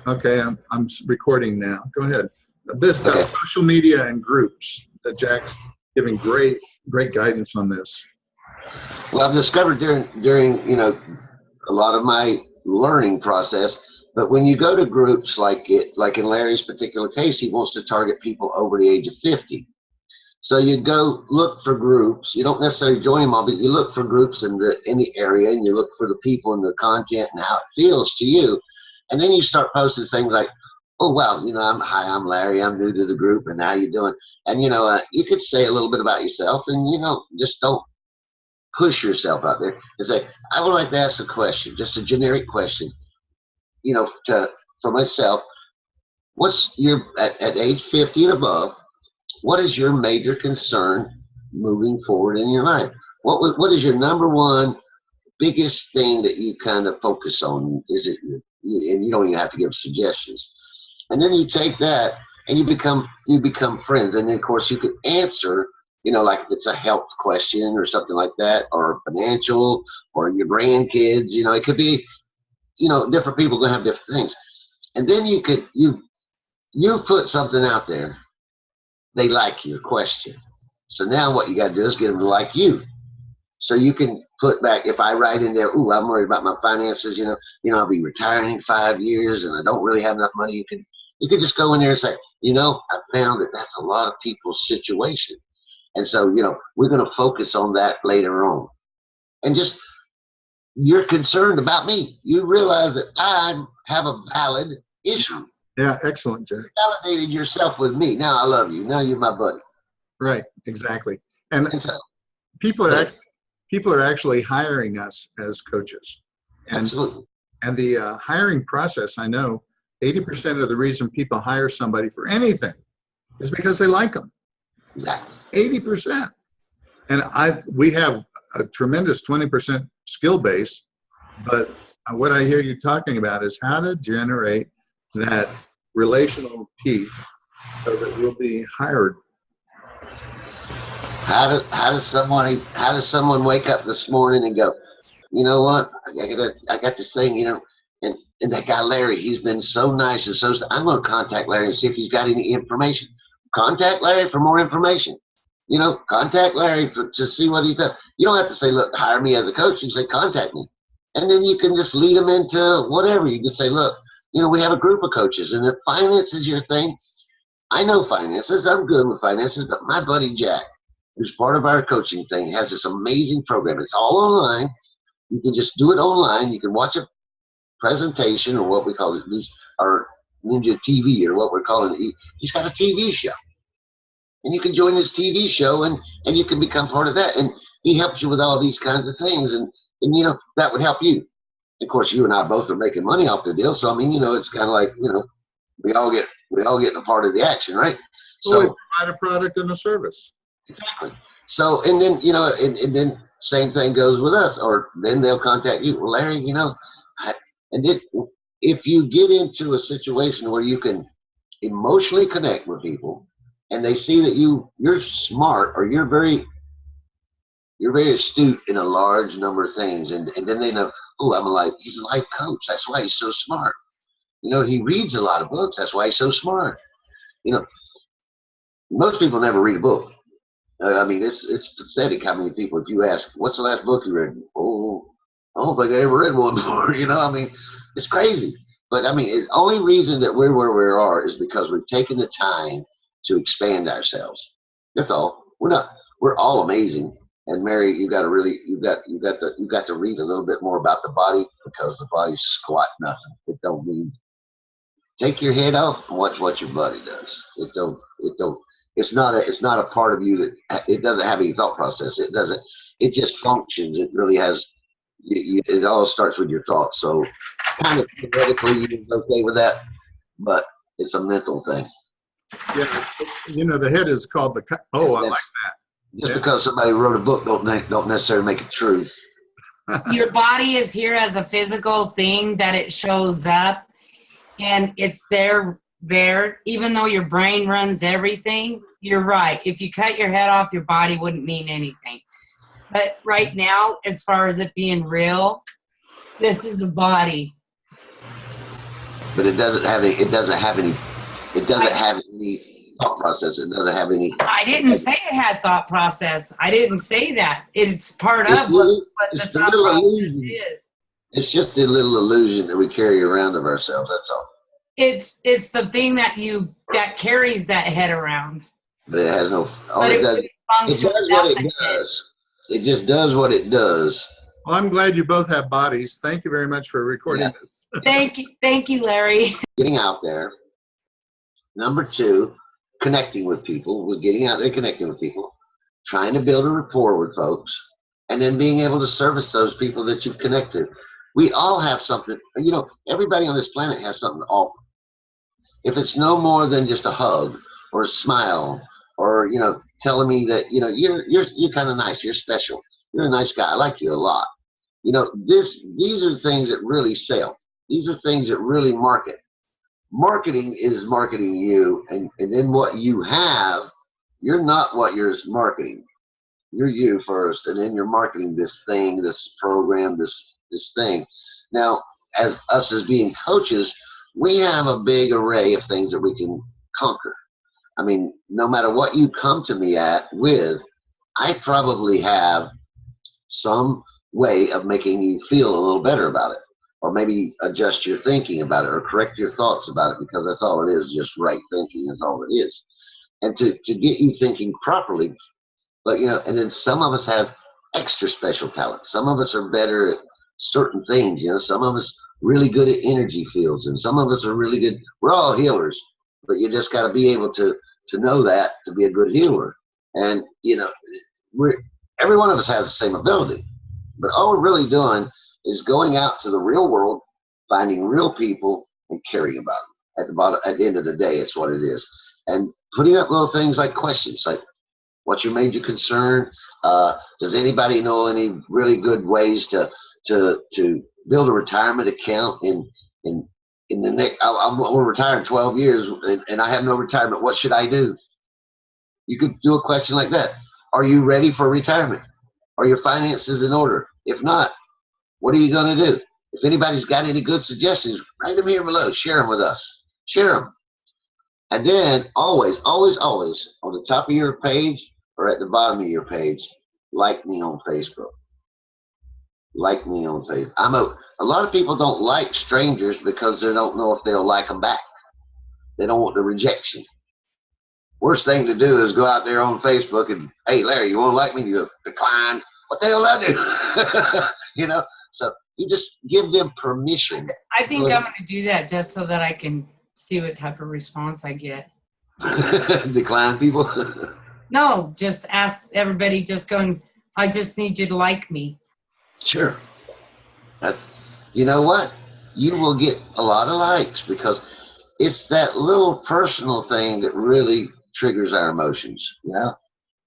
Okay, I'm recording now. Go ahead. This about Okay. social media and groups. Jack's giving great guidance on this. Well, I've discovered during a lot of my learning process, but when you go to groups like in Larry's particular case, he wants to target people over the age of 50. So you go look for groups. You don't necessarily join them all, but you look for groups in the area, and you look for the people and the content and how it feels to you, and then you start posting things like, "Oh well, I'm Larry. I'm new to the group, and how you doing?" And you could say a little bit about yourself, and just don't push yourself out there and say, "I would like to ask a question, just a generic question, for myself. What's your at age 50 and above? What is your major concern moving forward in your life? What is your number one biggest thing that you kind of focus on? Is it, and you don't even have to give suggestions. And then you take that and you become friends. And then of course you could answer, like if it's a health question or something like that, or financial, or your grandkids, it could be, different people gonna have different things. And then you put something out there. They like your question. So now what you got to do is get them to like you. So you can put back, if I write in there, "Ooh, I'm worried about my finances, I'll be retiring in 5 years and I don't really have enough money." You could just go in there and say, "I found that that's a lot of people's situation. And so, we're going to focus on that later on." And just, you're concerned about me. You realize that I have a valid issue. Yeah, excellent, Jack. You validated yourself with me. Now I love you. Now you're my buddy. Right, exactly. And so, people are actually hiring us as coaches. And, absolutely. And the hiring process, I know 80% of the reason people hire somebody for anything is because they like them. Exactly. 80%. And we have a tremendous 20% skill base, but what I hear you talking about is how to generate that relational piece so that we'll be hired. How does someone wake up this morning and go, "You know what? I got this thing, and that guy Larry, he's been so nice and so. I'm going to contact Larry and see if he's got any information. Contact Larry for more information. Contact Larry to see what he does." You don't have to say, "Look, hire me as a coach." You say, "Contact me," and then you can just lead them into whatever. You can say, "Look, we have a group of coaches, and if finance is your thing, I know finances. I'm good with finances, but my buddy Jack, who's part of our coaching thing, has this amazing program. It's all online. You can just do it online. You can watch a presentation, or what we call it, or Ninja TV, or what we're calling it. He's got a TV show, and you can join his TV show, and you can become part of that. And he helps you with all these kinds of things, and that would help you. Of course, you and I both are making money off the deal, so I mean, it's kind of like, we all get a part of the action, right? So we provide a product and a service. Exactly. So, and then, and then same thing goes with us, or then they'll contact you. "Well, Larry, and then if you get into a situation where you can emotionally connect with people, and they see that you're smart, or you're very astute in a large number of things, and then they know, "Oh, he's a life coach. That's why he's so smart. He reads a lot of books. That's why he's so smart." Most people never read a book. I mean, it's pathetic how many people, if you ask, "What's the last book you read?" "Oh, I don't think I ever read one before." I mean, it's crazy. But I mean, the only reason that we're where we are is because we've taken the time to expand ourselves. That's all. We're all amazing. And Mary, you got to read a little bit more about the body, because the body's squat nothing. It don't mean. Take your head off and watch what your body does. It don't. It's not a part of you that it doesn't have any thought process. It doesn't. It just functions. It really has. It all starts with your thoughts. So, kind of theoretically, you're okay with that, but it's a mental thing. Yeah, the head is called the. Oh, I like that. Just because somebody wrote a book don't necessarily make it true. Your body is here as a physical thing that it shows up, and it's there. Even though your brain runs everything, you're right. If you cut your head off, your body wouldn't mean anything. But right now, as far as it being real, this is a body. but it doesn't have any thought process. It doesn't have any. I didn't say it had thought process. I didn't say that. It's part It's of really- what the it's the thought little process illusion. is. It's just the little illusion that we carry around of ourselves. That's all. It's the thing that carries that head around. But it has no. All But it it does. wouldn't It function does without what it the head. does. It just does what it does. Well, I'm glad you both have bodies. Thank you very much for recording Yeah. this. Thank you, Larry. Getting out there. Number 2, connecting with people. We're getting out there, connecting with people, trying to build a rapport with folks, and then being able to service those people that you've connected. We all have something. You know, everybody on this planet has something to offer. If it's no more than just a hug or a smile, or telling me that you're kind of nice, you're special, you're a nice guy, I like you a lot. These are things that really sell. These are things that really market. Marketing is marketing you, and then what you have, you're not what you're marketing. You're you first, and then you're marketing this thing, this program, this thing. Now, as us as being coaches, we have a big array of things that we can conquer. I mean, no matter what you come to me with, I probably have some way of making you feel a little better about it, or maybe adjust your thinking about it, or correct your thoughts about it, because that's all it is, just right thinking is all it is. And to get you thinking properly, but and then some of us have extra special talents. Some of us are better at certain things, some of us really good at energy fields, and some of us are really good. We're all healers, but you just got to be able to know that to be a good healer. And every one of us has the same ability, but all we're really doing is going out to the real world, finding real people, and caring about them. At the end of the day, it's what it is. And putting up little things like questions, like, what's your major concern? Does anybody know any really good ways to build a retirement account in the next? I'm going to retire in 12 years, and I have no retirement. What should I do? You could do a question like that. Are you ready for retirement? Are your finances in order? If not, what are you going to do? If anybody's got any good suggestions, write them here below. Share them with us. Share them. And then always, always, always, on the top of your page or at the bottom of your page, like me on Facebook. Like me on Facebook. A lot of people don't like strangers because they don't know if they'll like them back. They don't want the rejection. Worst thing to do is go out there on Facebook and, hey, Larry, you want to like me? You decline. What the hell did I do? So you just give them permission. I think I'm going to do that just so that I can see what type of response I get. Decline people? No, just ask everybody, just going, I just need you to like me. Sure. You know what? You will get a lot of likes because it's that little personal thing that really triggers our emotions.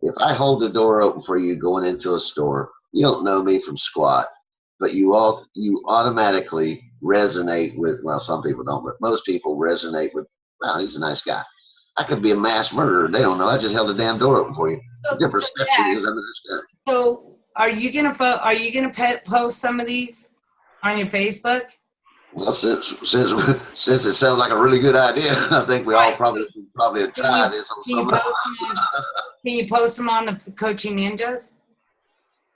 If I hold the door open for you going into a store, you don't know me from squat, but you automatically resonate with, well, some people don't, but most people resonate with, wow, he's a nice guy. I could be a mass murderer. They don't know. I just held the damn door open for you. The perception is under this guy. So are you gonna post some of these on your Facebook? Well, since it sounds like a really good idea, I think we all probably try this on some. Can you post them on the Coaching Ninjas?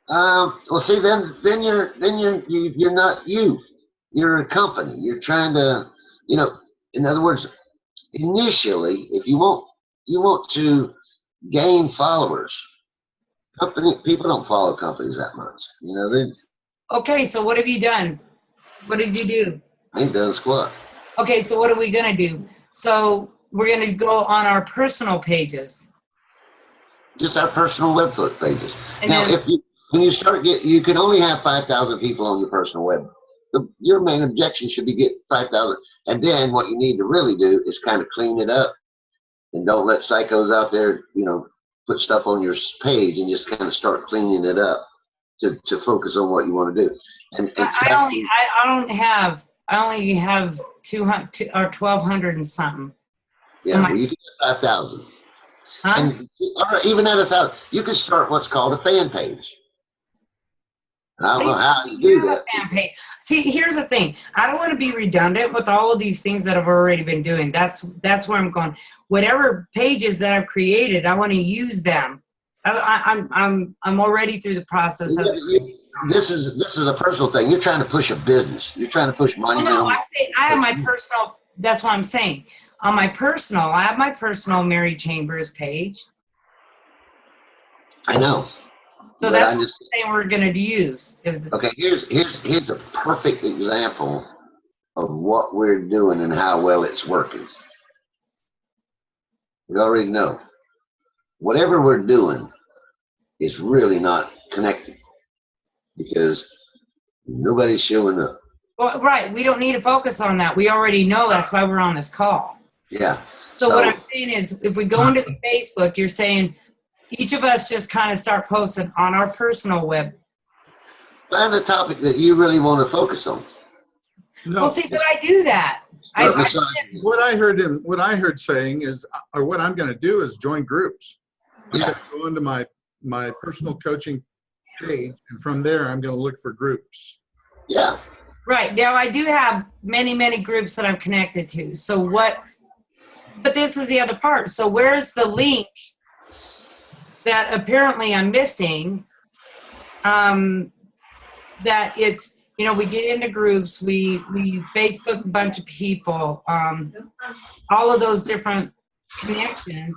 Well, see, then you're not you. You're a company. You're trying to, in other words, initially, if you want to gain followers, people don't follow companies that much. Okay, so what have you done? What did you do? I ain't done squat. Okay, so what are we gonna do? So we're gonna go on our personal pages. Just our personal webfoot pages. And Now, then, when you start you can only have 5,000 people on your personal web. Your main objection should be get 5,000, and then what you need to really do is kind of clean it up, and don't let psychos out there, put stuff on your page, and just kind of start cleaning it up to focus on what you want to do. And I only have 200 or 1,200 and something. yeah, well, you can get 5,000. Huh? And or even at 1,000, you can start what's called a fan page. I don't know how you do that. Fan page. See, here's the thing. I don't want to be redundant with all of these things that I've already been doing. That's where I'm going. Whatever pages that I've created, I want to use them. I'm already through the process of. This is a personal thing. You're trying to push a business. You're trying to push monumental. No, I have my personal. That's what I'm saying. On my personal, I have my personal Mary Chambers page. I know. So that's what I'm saying we're going to use. Okay, here's a perfect example of what we're doing and how well it's working. We already know. Whatever we're doing is really not connected because nobody's showing up. Well, right. We don't need to focus on that. We already know that's why we're on this call. Yeah. So what I'm saying is if we go into the Facebook, you're saying each of us just kind of start posting on our personal web. Find a topic that you really want to focus on. No, Well, see, but I do that. what I heard saying is, or what I'm going to do is join groups. I'm going to go into my personal coaching page, and from there, I'm going to look for groups. Yeah. Right. Now, I do have many, many groups that I'm connected to. So but this is the other part. So where's the link that apparently I'm missing? That it's, we get into groups, we Facebook a bunch of people, all of those different connections.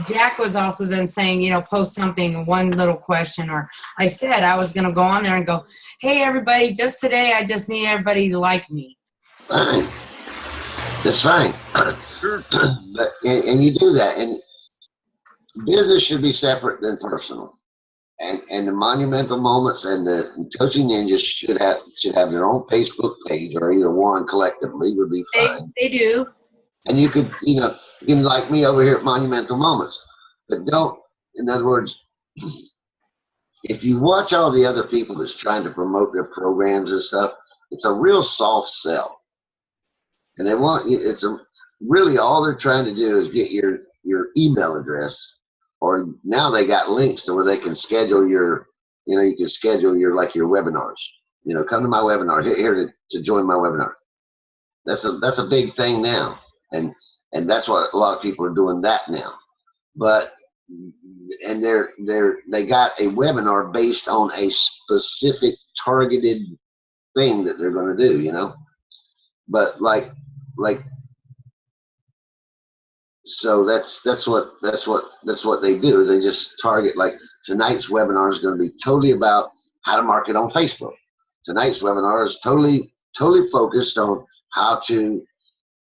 Jack was also then saying, post something, one little question, or I said I was going to go on there and go, hey, everybody, just today, I just need everybody to like me. Fine. That's fine. Sure. But, and you do that. And business should be separate than personal. And the monumental moments and the coaching ninjas should have their own Facebook page, or either one collectively would be fine. They do. And you could, you can like me over here at Monumental Moments, but don't, in other words, if you watch all the other people that's trying to promote their programs and stuff, it's a real soft sell. And they want you, really all they're trying to do is get your email address, or now they got links to where they can schedule you can schedule your webinars. Come to my webinar, here to join my webinar. That's a big thing now. And that's what a lot of people are doing that now. But they got a webinar based on a specific targeted thing that they're going to do, But so that's what they do. They just target, like tonight's webinar is going to be totally about how to market on Facebook. Tonight's webinar is totally focused on how to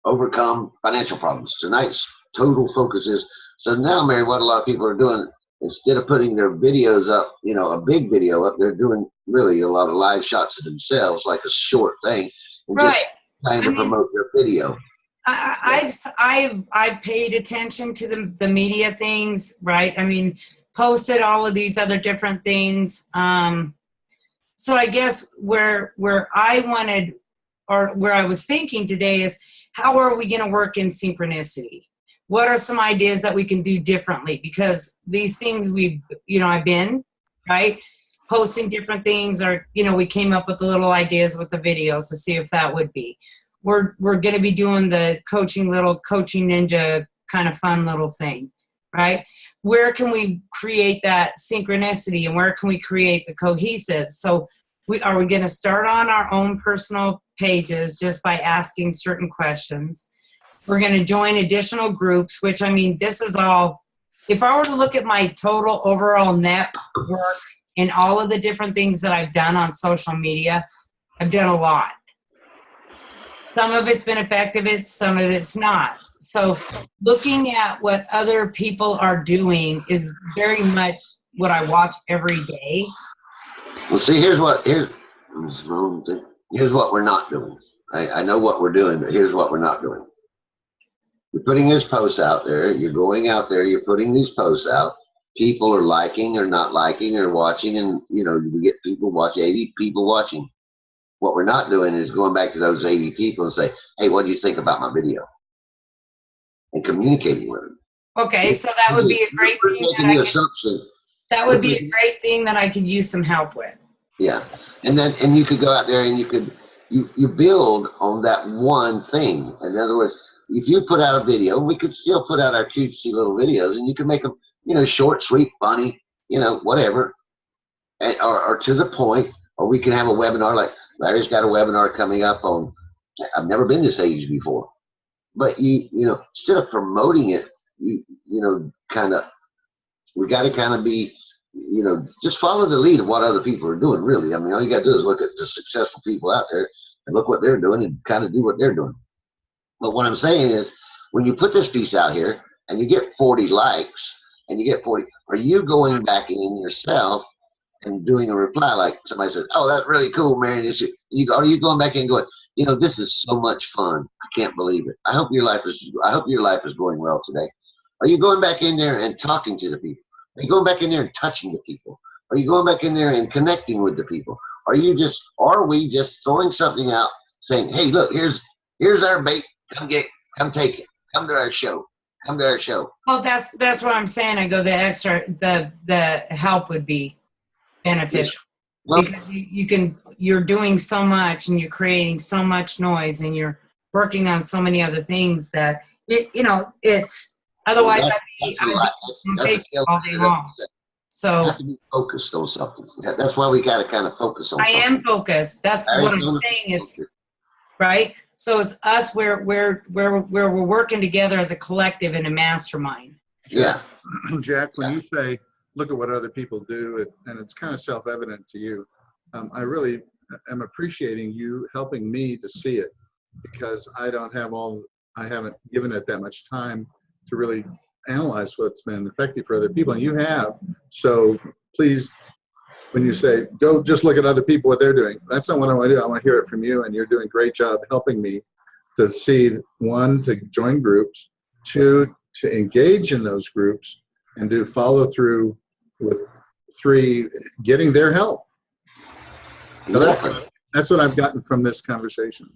overcome financial problems. Tonight's total focus is, so now, Mary, what a lot of people are doing, instead of putting their videos up, a big video up, they're doing really a lot of live shots of themselves, like a short thing, and right. just trying to promote their video. I've paid attention to the media things, right? I mean, posted all of these other different things. So I guess where I wanted, or where I was thinking today is, how are we going to work in synchronicity? What are some ideas that we can do differently? Because these things I've been, right, posting different things, or, we came up with the little ideas with the videos to see if that would be. We're going to be doing the coaching ninja kind of fun little thing, right? Where can we create that synchronicity, and where can we create the cohesive? So are we going to start on our own personal pages just by asking certain questions? We're going to join additional groups, which, this is all, if I were to look at my total overall network and all of the different things that I've done on social media, I've done a lot. Some of it's been effective, some of it's not. So looking at what other people are doing is very much what I watch every day. Well, see, here's what we're not doing. I know what we're doing, but here's what we're not doing. You're putting these posts out there. You're going out there. You're putting these posts out. People are liking or not liking or watching, and we get people watch, 80 people watching. What we're not doing is going back to those 80 people and say, hey, what do you think about my video? And communicating with them. Okay, so that would be a great thing. That would be a great thing that I could use some help with. Yeah, and you could go out there and you build on that one thing. In other words, if you put out a video, we could still put out our cutesy little videos, and you can make them, short, sweet, funny, whatever, or to the point. Or we can have a webinar, like Larry's got a webinar coming up on. I've never been this age before, but instead of promoting it, kind of, we got to kind of be, just follow the lead of what other people are doing, really. I mean, all you got to do is look at the successful people out there and look what they're doing and kind of do what they're doing. But what I'm saying is, when you put this piece out here and you get 40 likes and you get 40, are you going back in yourself and doing a reply like somebody says, "Oh, that's really cool, man"? Are you going back in and going, this is so much fun. I can't believe it. I hope your life is going well today. Are you going back in there and talking to the people? Are you going back in there and touching the people? Are you going back in there and connecting with the people? Are we just throwing something out saying, "Hey, look, here's our bait. Come take it. Come to our show. Come to our show." Well, that's what I'm saying. I go the help would be beneficial. Well, because you're doing so much and you're creating so much noise and you're working on so many other things that it's otherwise I'd be on Facebook all day long. So you have to be focused on something. That's why we got to kind of focus on I something. am focused. That's what I'm saying. It's right. So it's us where we're working together as a collective in a mastermind. Yeah. Jack, when you say, look at what other people do, and it's kind of self-evident to you, I really am appreciating you helping me to see it, because I haven't given it that much time to really analyze what's been effective for other people, and you have. So please, when you say, don't just look at other people, what they're doing, that's not what I want to do. I want to hear it from you, and you're doing a great job helping me to see, one, to join groups, two, to engage in those groups, and do follow through with, three, getting their help. So that's what I've gotten from this conversation.